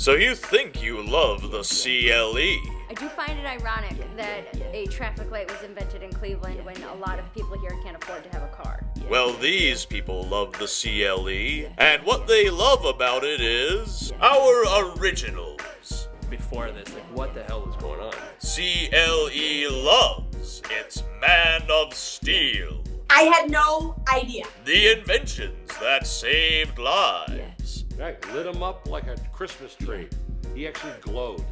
So you think you love the CLE? I do find it ironic that a traffic light was invented in Cleveland when a lot of people here can't afford to have a car. Well, these people love the CLE, and what they love about it is our originals. Before this, what the hell was going on? CLE loves its Man of Steel. I had no idea. The inventions that saved lives. Right, lit him up like a Christmas tree. He actually glowed.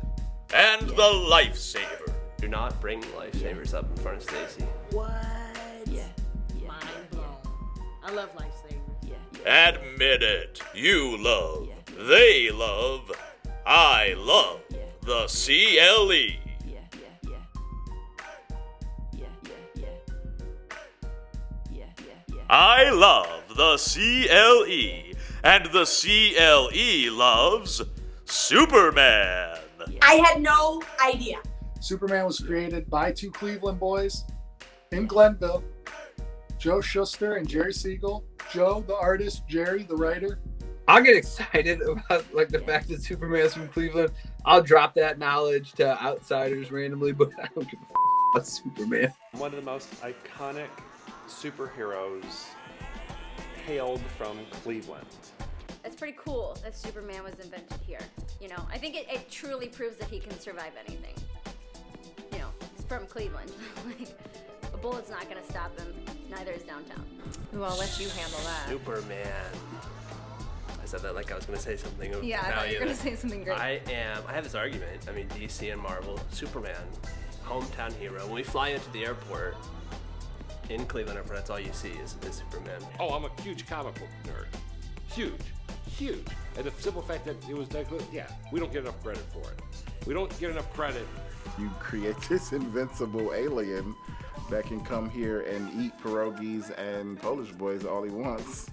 And the LifeSaver. Do not bring LifeSavers up in front of Stacy. What? Mind blown. I love LifeSavers. Admit it. You love. They love. I love the CLE. I love the CLE, and the CLE loves Superman. I had no idea. Superman was created by two Cleveland boys in Glenville, Joe Shuster and Jerry Siegel. Joe, the artist, Jerry, the writer. I'll get excited about the fact that Superman's from Cleveland. I'll drop that knowledge to outsiders randomly, but I don't give a about Superman. One of the most iconic superheroes hailed from Cleveland. It's pretty cool that Superman was invented here. I think it truly proves that he can survive anything. He's from Cleveland. A bullet's not gonna stop him, neither is downtown. Ooh, I'll let you handle that. Superman. I said that like I was going to say something of Yeah, I thought you were value. going to say something great. I have this argument. I mean, DC and Marvel, Superman, hometown hero. When we fly into the airport in Cleveland, that's all you see is Superman. Oh, I'm a huge comic book nerd. Huge. And the simple fact that it was that good, we don't get enough credit for it. We don't get enough credit. You create this invincible alien that can come here and eat pierogies and Polish boys all he wants,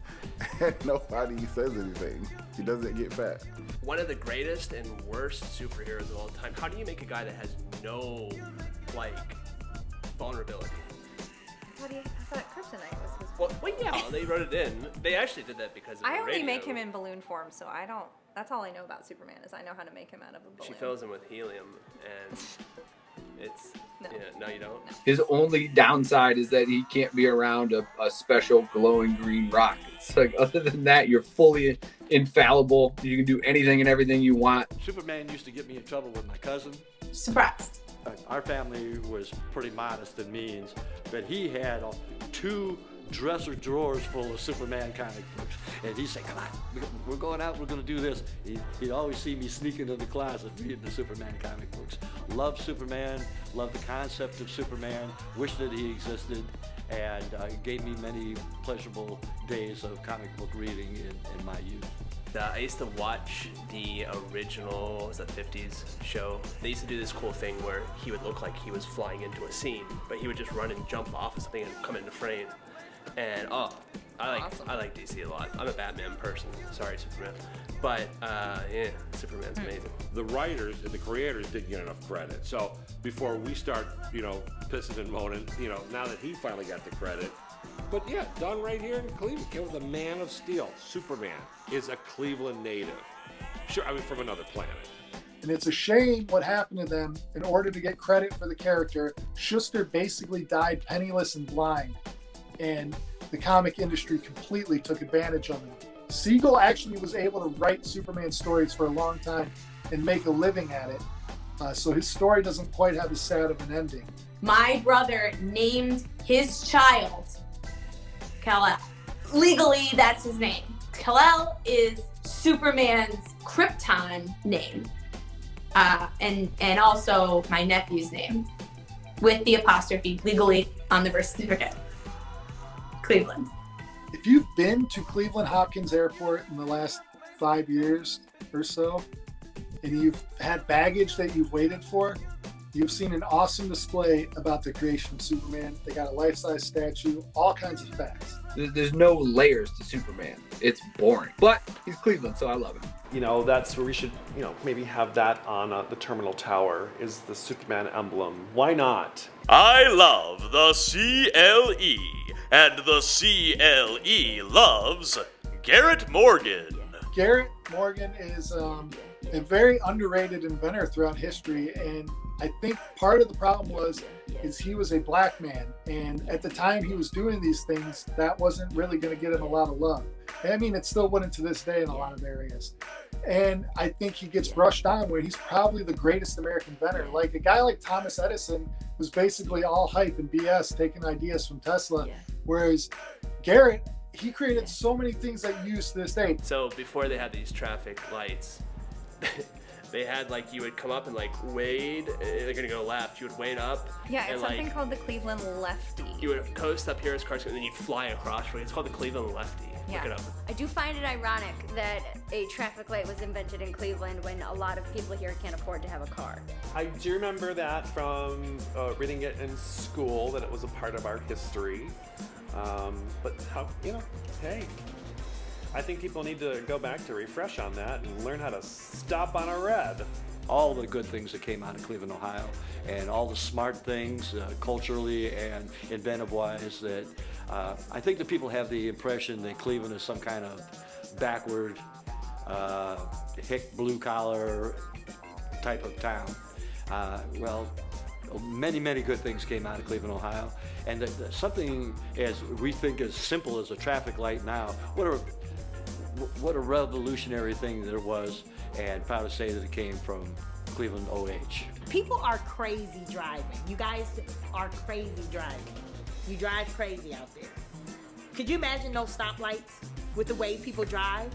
and nobody says anything. He doesn't get fat. One of the greatest and worst superheroes of all time. How do you make a guy that has no, vulnerability? What do you? I thought Kryptonite was his. Well, yeah, they wrote it in. They actually did that because of I the only radio. make him in balloon form, so I don't. That's all I know about Superman is I know how to make him out of a balloon. She fills him with helium, and it's no, you don't. His only downside is that he can't be around a special glowing green rock. It's other than that, you're fully infallible. You can do anything and everything you want. Superman used to get me in trouble with my cousin. Surprised. Our family was pretty modest in means, but he had 2 dresser drawers full of Superman comic books. And he'd say, come on, we're going out, we're going to do this. He'd always see me sneaking in the closet reading the Superman comic books. Loved Superman, loved the concept of Superman, wished that he existed, and gave me many pleasurable days of comic book reading in my youth. I used to watch the original, 50s show. They used to do this cool thing where he would look like he was flying into a scene, but he would just run and jump off of something and come into frame. And I like DC a lot. I'm a Batman person. Sorry, Superman. But Superman's amazing. The writers and the creators didn't get enough credit. So before we start, pissing and moaning, now that he finally got the credit. But done right here in Cleveland. Came with the Man of Steel. Superman is a Cleveland native. Sure, from another planet. And it's a shame what happened to them. In order to get credit for the character, Shuster basically died penniless and blind. And the comic industry completely took advantage of him. Siegel actually was able to write Superman stories for a long time and make a living at it. So his story doesn't quite have as sad of an ending. My brother named his child Kal-El. Legally, that's his name. Kal-El is Superman's Krypton name. And also my nephew's name with the apostrophe legally on the birth certificate. Cleveland. If you've been to Cleveland Hopkins Airport in the last 5 years or so, and you've had baggage that you've waited for, you've seen an awesome display about the creation of Superman. They got a life-size statue, all kinds of facts. There's no layers to Superman. It's boring. But he's Cleveland, so I love him. That's where we should, maybe have that on the terminal tower, is the Superman emblem. Why not? I love the CLE, and the CLE loves Garrett Morgan. Garrett Morgan is a very underrated inventor throughout history. And I think part of the problem is he was a black man. And at the time he was doing these things, that wasn't really going to get him a lot of love. I mean, it still wouldn't to this day in a lot of areas. And I think he gets brushed on where he's probably the greatest American inventor. Like a guy like Thomas Edison was basically all hype and BS, taking ideas from Tesla. Whereas Garrett, he created so many things that you use to this day. So before they had these traffic lights, they had like, you would come up and like wade, they're gonna go left, you would wade up. Yeah, it's and, something like, called the Cleveland lefty. you would coast up here as cars, and then you'd fly across. It's called the Cleveland lefty. Yeah. Look it up. I do find it ironic that a traffic light was invented in Cleveland when a lot of people here can't afford to have a car. I do remember that from reading it in school, that it was a part of our history. But how, hey, I think people need to go back to refresh on that and learn how to stop on a red. All the good things that came out of Cleveland, Ohio, and all the smart things culturally and inventive-wise that I think that people have the impression that Cleveland is some kind of backward, hick, blue-collar type of town. Well, many, many good things came out of Cleveland, Ohio, and something as we think as simple as a traffic light now, what a revolutionary thing there was, and proud to say that it came from Cleveland, OH. People are crazy driving. You guys are crazy driving. You drive crazy out there. Could you imagine those stoplights with the way people drive?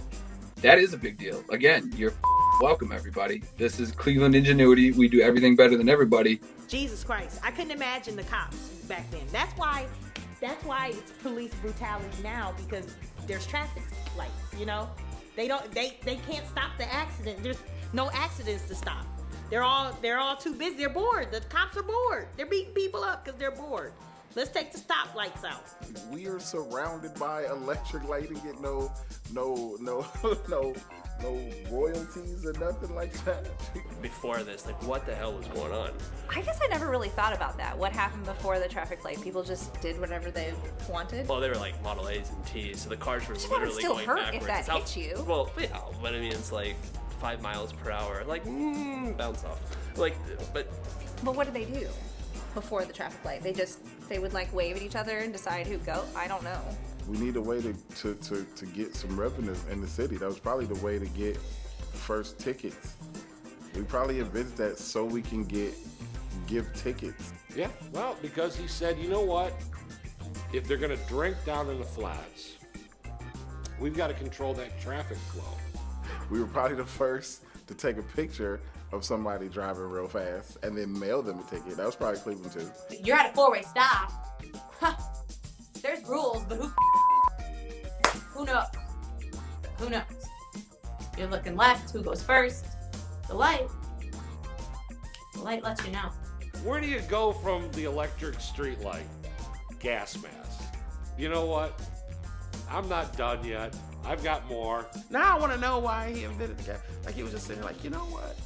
That is a big deal. Again, you're welcome, everybody. This is Cleveland Ingenuity. We do everything better than everybody. Jesus Christ, I couldn't imagine the cops back then. That's why it's police brutality now, because there's traffic lights, They can't stop the accident. There's no accidents to stop. They're all too busy. They're bored. The cops are bored. They're beating people up because they're bored. Let's take the stoplights out. We are surrounded by electric light and get no royalties or nothing like that. Before this, like, what the hell was going on? I guess I never really thought about that. What happened before the traffic light? People just did whatever they wanted? Well, they were like Model A's and T's, so the cars were That would literally still going hurt backwards. if that It's how- hit you. Well, yeah, but I mean, it's like 5 miles per hour, like bounce off. But what did they do before the traffic light? They would like wave at each other and decide who'd go? I don't know. We need a way to get some revenue in the city. That was probably the way to get first tickets. We probably invented that so we can give tickets. Yeah, well, because he said, you know what? If they're gonna drink down in the flats, we've got to control that traffic flow. We were probably the first to take a picture of somebody driving real fast and then mail them a ticket. That was probably Cleveland too. You're at a four-way stop. Huh. There's rules, but who knows? Who knows? You're looking left, who goes first? The light lets you know. Where do you go from the electric street light? Gas mask. You know what? I'm not done yet. I've got more. Now I want to know why he invented the gas. Like, he was just sitting there like, you know what?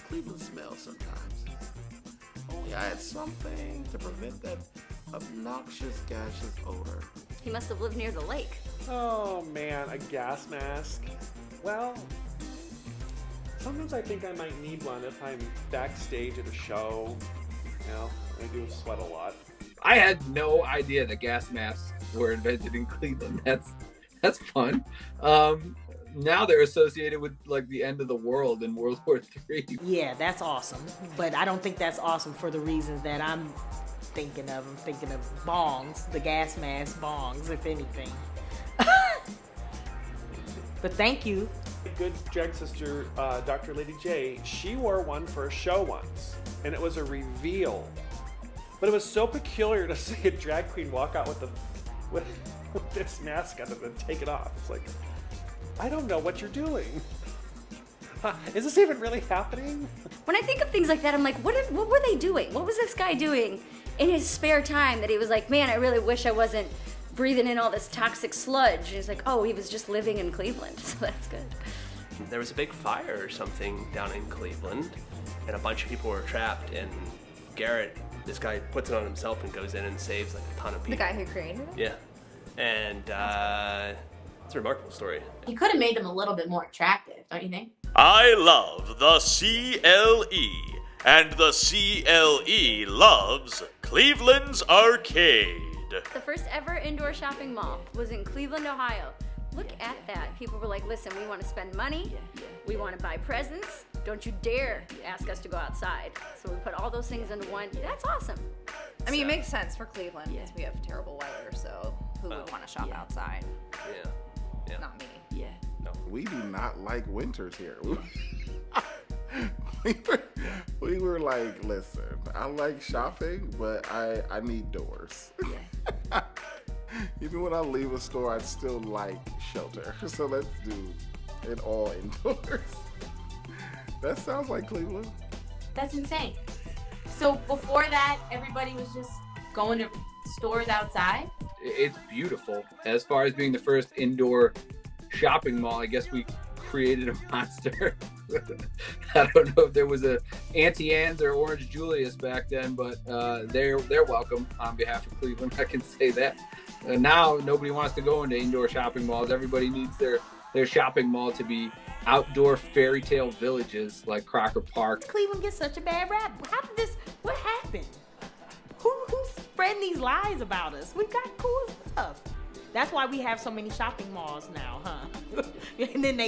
Cleveland smells sometimes. Only I had something to prevent that obnoxious gaseous odor. He must have lived near the lake. Oh man, a gas mask. Well, sometimes I think I might need one if I'm backstage at a show. I do sweat a lot. I had no idea that gas masks were invented in Cleveland. That's fun. Now they're associated with like the end of the world in World War III. Yeah, that's awesome. But I don't think that's awesome for the reasons that I'm thinking of. I'm thinking of bongs, the gas mask bongs, if anything. But thank you. Good drag sister, Dr. Lady J, she wore one for a show once, and it was a reveal. But it was so peculiar to see a drag queen walk out with this mask on and then take it off. It's like, I don't know what you're doing. Is this even really happening? When I think of things like that, I'm like, what were they doing? What was this guy doing in his spare time that he was like, man, I really wish I wasn't breathing in all this toxic sludge? And he's like, oh, he was just living in Cleveland, so that's good. there was a big fire or something down in Cleveland, and a bunch of people were trapped, and Garrett, this guy puts it on himself and goes in and saves like a ton of people. The guy who created it? Yeah. And it's a remarkable story. He could have made them a little bit more attractive, don't you think? I love the CLE, and the CLE loves Cleveland's Arcade. The first ever indoor shopping mall was in Cleveland, Ohio. Look at that. People were like, listen, we want to spend money. We want to buy presents. Don't you dare ask us to go outside. So we put all those things into one. That's awesome. I mean, it makes sense for Cleveland because we have terrible weather, so who would want to shop outside? Yeah. Not me. We do not like winters here. We were like, listen, I like shopping, but I need doors. Even when I leave a store, I still like shelter. So let's do it all indoors. That sounds like Cleveland. That's insane. So before that, everybody was just going to stores outside? It's beautiful. As far as being the first indoor shopping mall, I guess we created a monster. I don't know if there was a Auntie Anne's or Orange Julius back then, but they're welcome on behalf of Cleveland. I can say that. Now nobody wants to go into indoor shopping malls. Everybody needs their shopping mall to be outdoor fairy tale villages like Crocker Park. Cleveland gets such a bad rap. How did this? What happened? Who's spreading these lies about us? We got cool stuff. That's why we have so many shopping malls now, huh? And then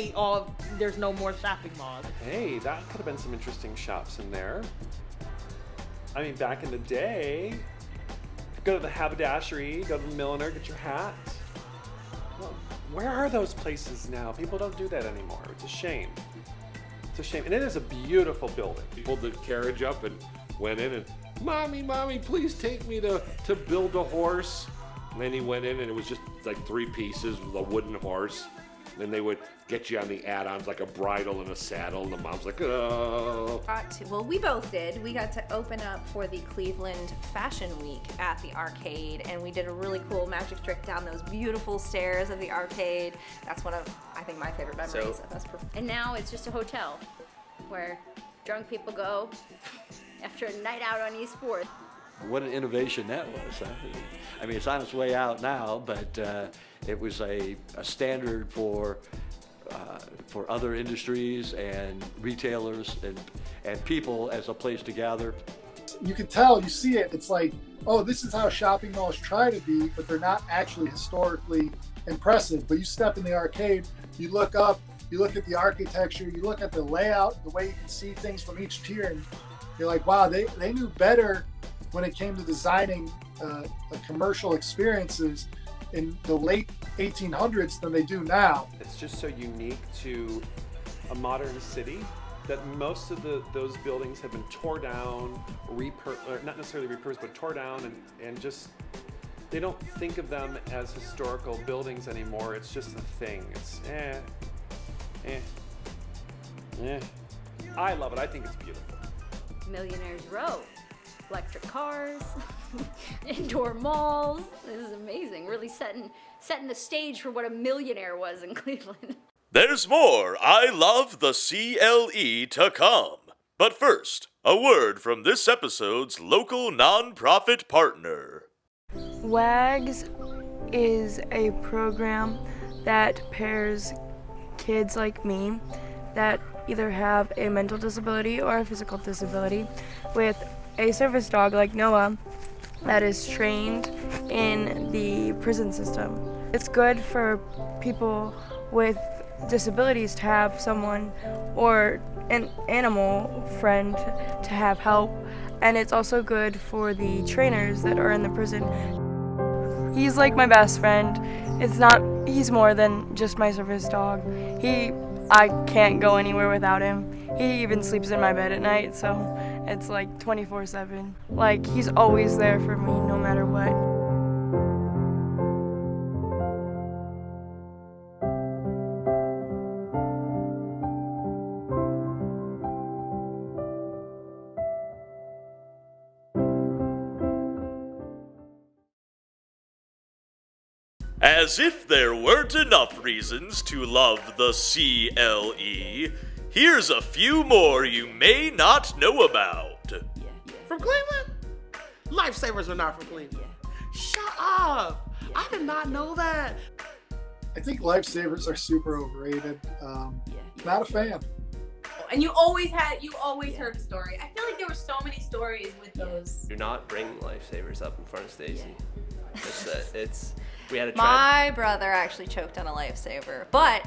there's no more shopping malls. Hey, that could have been some interesting shops in there. I mean, back in the day, go to the haberdashery, go to the milliner, get your hat. Well, where are those places now? People don't do that anymore. It's a shame. It's a shame. And it is a beautiful building. He pulled the carriage up and went in and, Mommy, please take me to build a horse. And then he went in and it was just like 3 pieces with a wooden horse. Then they would get you on the add-ons like a bridle and a saddle, and the mom's like, oh. Well, we both did. We got to open up for the Cleveland Fashion Week at the arcade, and we did a really cool magic trick down those beautiful stairs of the arcade. That's one of, I think, my favorite memories. And now it's just a hotel where drunk people go after a night out on Eastport. What an innovation that was. Huh? I mean, it's on its way out now, but it was a standard for other industries and retailers and people as a place to gather. You can tell, you see it, it's like, oh, this is how shopping malls try to be, but they're not actually historically impressive. But you step in the arcade, you look up, you look at the architecture, you look at the layout, the way you can see things from each tier, and you're like, wow, they knew better when it came to designing commercial experiences in the late 1800s than they do now. It's just so unique to a modern city that most of those buildings have been tore down, or not necessarily repurposed, but tore down, and just, they don't think of them as historical buildings anymore. It's just a thing. It's I love it. I think it's beautiful. Millionaires Row, electric cars, indoor malls. This is amazing. Really setting the stage for what a millionaire was in Cleveland. There's more I Love the CLE to come. But first, a word from this episode's local nonprofit partner. WAGS is a program that pairs kids like me that either have a mental disability or a physical disability with a service dog like Noah that is trained in the prison system. It's good for people with disabilities to have someone or an animal friend to have help, and it's also good for the trainers that are in the prison. He's like my best friend. He's more than just my service dog. I can't go anywhere without him. He even sleeps in my bed at night, so it's like 24/7. Like, he's always there for me no matter what. As if there weren't enough reasons to love the CLE, here's a few more you may not know about. From Cleveland? LifeSavers are not from Cleveland. Shut up! I did not know that. I think LifeSavers are super overrated. Not a fan. And you always heard a story. I feel like there were so many stories with those. Do not bring LifeSavers up in front of Stacy. We had a My brother actually choked on a lifesaver, but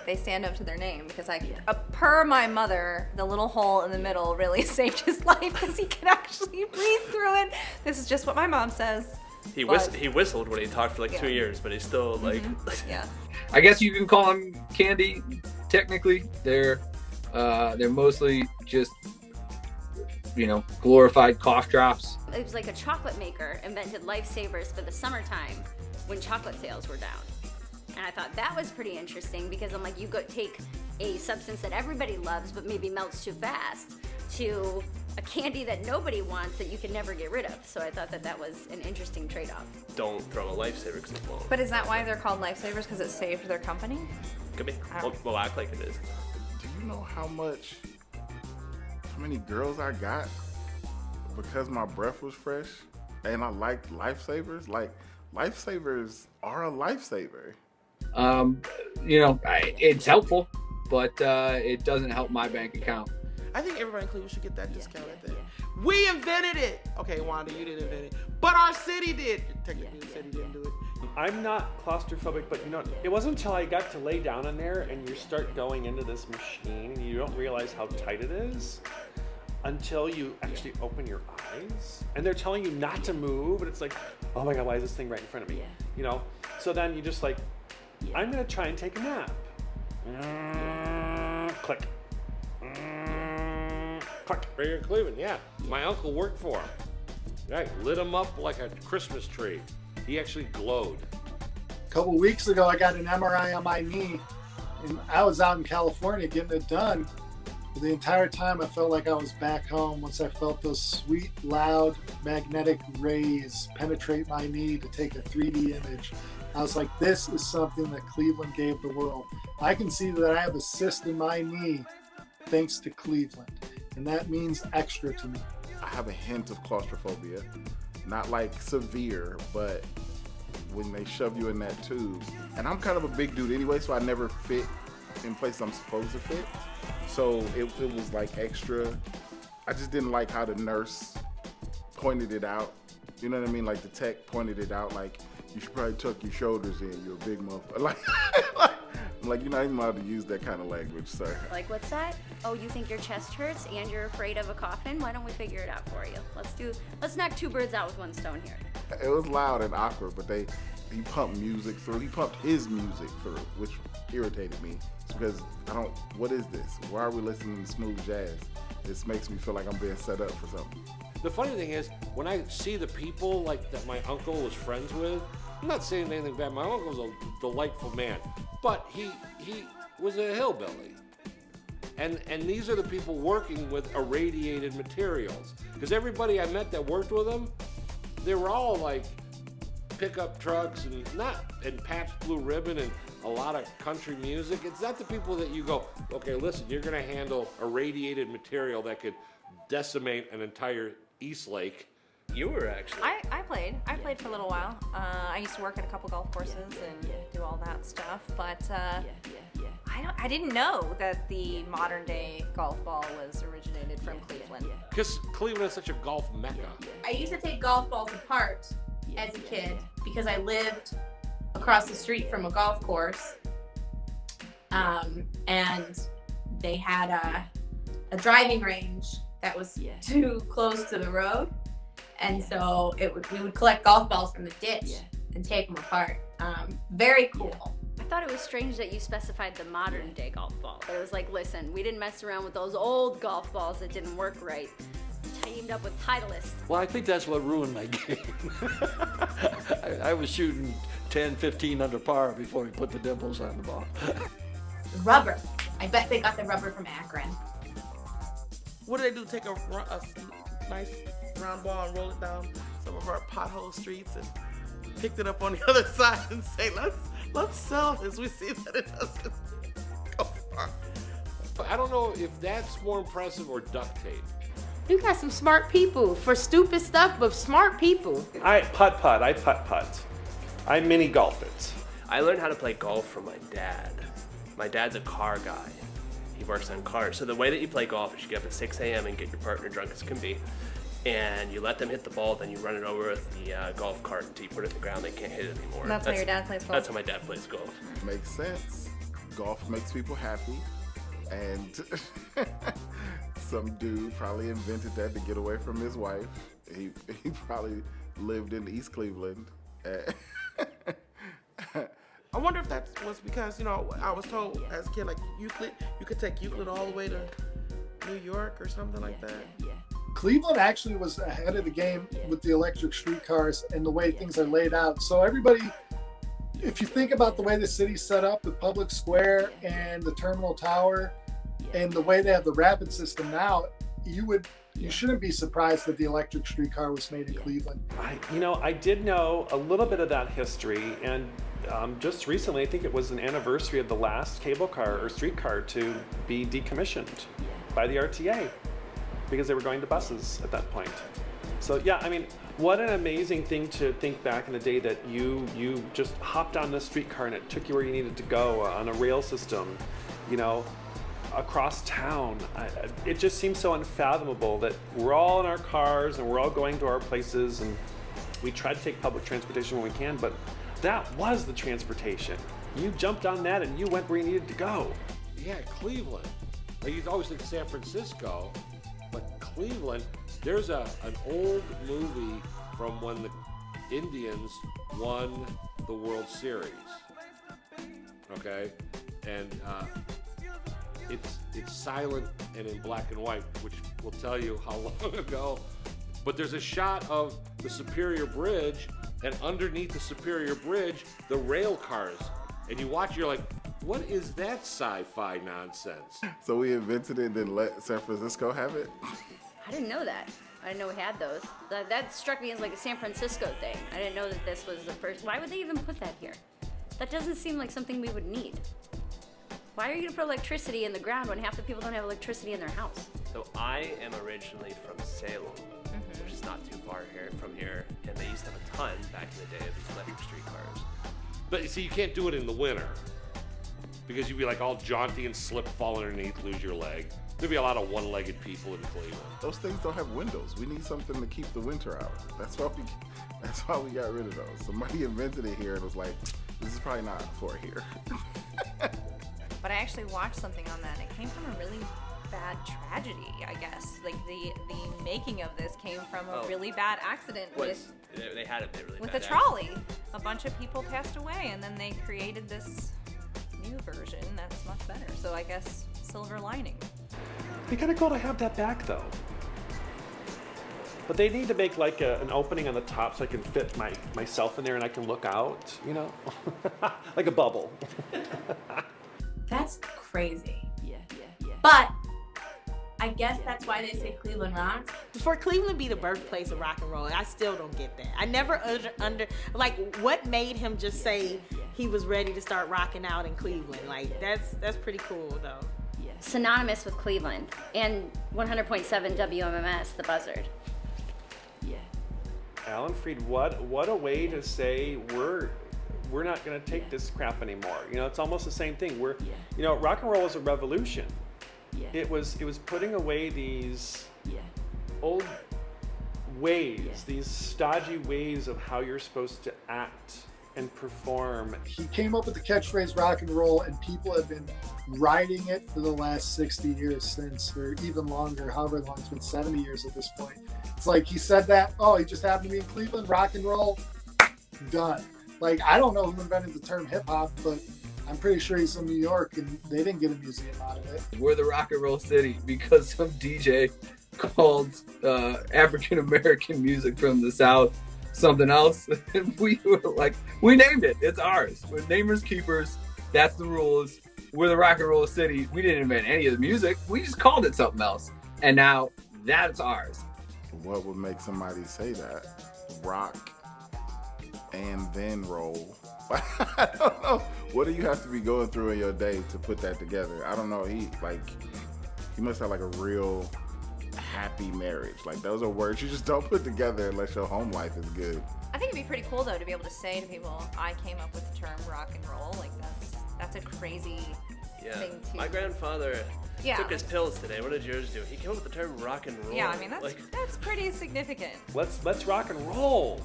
they stand up to their name because per my mother, the little hole in the middle really saved his life because he could actually breathe through it. This is just what my mom says. He whistled when he talked for like 2 years, but he's still like. Yeah. I guess you can call them candy. Technically, they're mostly just, glorified cough drops. It was like a chocolate maker invented LifeSavers for the summertime when chocolate sales were down. And I thought that was pretty interesting because I'm like, you go take a substance that everybody loves but maybe melts too fast to a candy that nobody wants that you can never get rid of. So I thought that was an interesting trade-off. Don't throw a lifesaver because it won't. But is that why they're called lifesavers? Because it saved their company? Could be. We'll act like it is. Do you know how many girls I got because my breath was fresh and I liked lifesavers? Like, lifesavers are a lifesaver. It's helpful, but it doesn't help my bank account. I think everybody in Cleveland should get that discount right there. We invented it. Okay, Wanda, you didn't invent it, but our city did. Technically, the city didn't do it. I'm not claustrophobic, but it wasn't until I got to lay down in there and you start going into this machine, you don't realize how tight it is until you actually open your eyes. And they're telling you not to move, and it's like, oh my God, why is this thing right in front of me? So then you just like, I'm gonna try and take a nap. Click. Right here in Cleveland, yeah. My uncle worked for him. Right, lit him up like a Christmas tree. He actually glowed. A couple weeks ago, I got an MRI on my knee, and I was out in California getting it done. But the entire time, I felt like I was back home once I felt those sweet, loud, magnetic rays penetrate my knee to take a 3D image. I was like, this is something that Cleveland gave the world. I can see that I have a cyst in my knee thanks to Cleveland, and that means extra to me. I have a hint of claustrophobia, not like severe, but when they shove you in that tube. And I'm kind of a big dude anyway, so I never fit in places I'm supposed to fit. So it was like extra. I just didn't like how the nurse pointed it out. You know what I mean? Like the tech pointed it out like, you should probably tuck your shoulders in, you're a big motherfucker. Like you're not even allowed to use that kind of language, sir. Like, what's that? Oh, you think your chest hurts and you're afraid of a coffin? Why don't we figure it out for you? Let's knock two birds out with one stone here. It was loud and awkward, but he pumped music through. He pumped his music through, which irritated me. It's because what is this? Why are we listening to smooth jazz? This makes me feel like I'm being set up for something. The funny thing is, when I see the people like that my uncle was friends with, I'm not saying anything bad. My uncle was a delightful man, but he was a hillbilly. And these are the people working with irradiated materials. Because everybody I met that worked with him, they were all like pickup trucks and Pabst Blue Ribbon and a lot of country music. It's not the people that you go, okay, listen, you're gonna handle irradiated material that could decimate an entire East Lake. You were actually. I played. I played for a little while. I used to work at a couple golf courses and do all that stuff. But I didn't know that the modern day golf ball was originated from Cleveland. Because Cleveland is such a golf mecca. I used to take golf balls apart as a kid because I lived across the street from a golf course, and they had a driving range that was too close to the road, and so we would collect golf balls from the ditch and take them apart. Very cool. I thought it was strange that you specified the modern day golf ball. But it was like, listen, we didn't mess around with those old golf balls that didn't work right. Teamed up with Titleist. Well, I think that's what ruined my game. I was shooting 10, 15 under par before we put the dimples on the ball. Rubber. I bet they got the rubber from Akron. What do they do? Take a nice round ball and roll it down some of our pothole streets and picked it up on the other side and say, let's sell this. We see that it doesn't go far. I don't know if that's more impressive or duct tape. You got some smart people for stupid stuff, but smart people. I putt-putt. I mini golf it. I learned how to play golf from my dad. My dad's a car guy. He works on cars. So the way that you play golf is you get up at 6 a.m. and get your partner drunk as can be. And you let them hit the ball, then you run it over with the golf cart until you put it in the ground. They can't hit it anymore. And that's how your dad plays golf? That's how my dad plays golf. Makes sense. Golf makes people happy. And some dude probably invented that to get away from his wife. He probably lived in East Cleveland. I wonder if that was because, I was told as a kid, like Euclid, you could take Euclid all the way to New York or something like that. Cleveland actually was ahead of the game with the electric streetcars and the way things are laid out. So everybody, if you think about the way the city's set up with Public Square and the Terminal Tower and the way they have the rapid system now, you shouldn't be surprised that the electric streetcar was made in Cleveland. I did know a little bit of that history, and just recently, I think it was an anniversary of the last cable car or streetcar to be decommissioned by the RTA because they were going to buses at that point. So yeah, I mean, what an amazing thing to think back in the day that you just hopped on this streetcar and it took you where you needed to go on a rail system, across town. It just seems so unfathomable that we're all in our cars and we're all going to our places, and we try to take public transportation when we can, but that was the transportation. You jumped on that and you went where you needed to go. Yeah, Cleveland. Like, you always think San Francisco, but Cleveland, there's an old movie from when the Indians won the World Series. Okay? And it's silent and in black and white, which will tell you how long ago. But there's a shot of the Superior Bridge, and underneath the Superior Bridge, the rail cars. And you watch, you're like, what is that sci-fi nonsense? So we invented it and then let San Francisco have it? I didn't know that. I didn't know we had those. That struck me as like a San Francisco thing. I didn't know that this was the first. Why would they even put that here? That doesn't seem like something we would need. Why are you gonna put electricity in the ground when half the people don't have electricity in their house? So I am originally from Salem, which is not too far from here, and they used to have a ton back in the day of these electric streetcars. But you see, you can't do it in the winter because you'd be like all jaunty and slip, fall underneath, lose your leg. There'd be a lot of one-legged people in Cleveland. Those things don't have windows. We need something to keep the winter out. That's why we got rid of those. Somebody invented it here and was like, this is probably not for here. But I actually watched something on that, and it came from a really bad tragedy, I guess. Like the making of this came from a really bad accident with they had a really with bad a trolley. A bunch of people passed away, and then they created this new version that's much better. So I guess silver lining. They gotta go to have that back though. But they need to make like an opening on the top so I can fit myself in there and I can look out, like a bubble. That's crazy. Yeah. But I guess that's why they say Cleveland rocks. For Cleveland be the birthplace of rock and roll, I still don't get that. I never like what made him just say he was ready to start rocking out in Cleveland. Like that's pretty cool though. Synonymous with Cleveland and 100.7 WMMS, the Buzzard. Alan Freed, what a way to say we're not going to take this crap anymore. It's almost the same thing. Rock and roll was a revolution. It was putting away these old ways, these stodgy ways of how you're supposed to act and perform. He came up with the catchphrase rock and roll, and people have been riding it for the last 60 years since, or even longer, however long. It's been 70 years at this point. It's like he said that, he just happened to be in Cleveland, rock and roll, done. Like, I don't know who invented the term hip hop, but I'm pretty sure he's from New York and they didn't get a museum out of it. We're the rock and roll city because some DJ called African American music from the South something else. And we were like, we named it. It's ours. We're namers keepers. That's the rules. We're the rock and roll city. We didn't invent any of the music. We just called it something else. And now that's ours. What would make somebody say that? Rock and then roll. I don't know. What do you have to be going through in your day to put that together? I don't know. He must have like a real happy marriage. Like, those are words you just don't put together unless your home life is good. I think it'd be pretty cool though to be able to say to people, I came up with the term rock and roll. Like that's a crazy Yeah. thing too. My grandfather Yeah. took his pills today. What did yours do? He came up with the term rock and roll. Yeah, I mean that's Like, that's pretty significant. Let's rock and roll.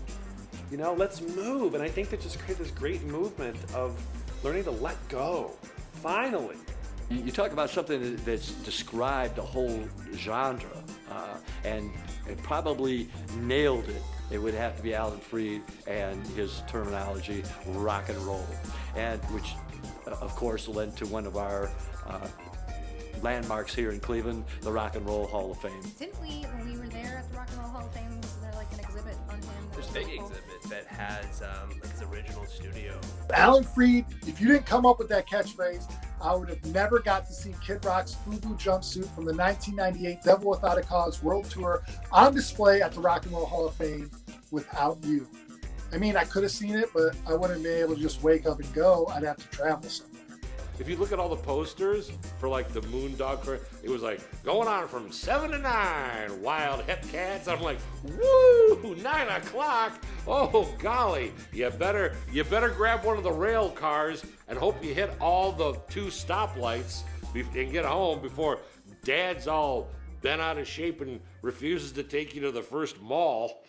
You know, let's move. And I think that just created this great movement of learning to let go. Finally. You talk about something that's described a whole genre, and it probably nailed it. It would have to be Alan Freed and his terminology, rock and roll, and which, of course, led to one of our landmarks here in Cleveland, the Rock and Roll Hall of Fame. Didn't we, when we were there at the Rock and Roll Hall of Fame, was there like an exhibit on him? there's a big exhibit that has like his original studio. Alan Freed, if you didn't come up with that catchphrase, I would have never got to see Kid Rock's FUBU jumpsuit from the 1998 Devil Without a Cause World Tour on display at the Rock and Roll Hall of Fame without you. I mean, I could have seen it, but I wouldn't be able to just wake up and go. I'd have to travel somewhere. If you look at all the posters for like the Moondog, it was like going on from 7 to 9, Wild Hip Cats. I'm like, woo, 9 o'clock. Oh golly, you better grab one of the rail cars and hope you hit all the 2 stoplights and get home before Dad's all bent out of shape and refuses to take you to the first mall.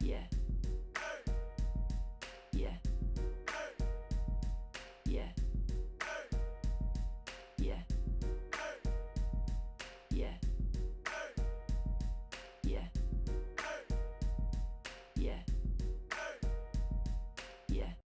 Yeah.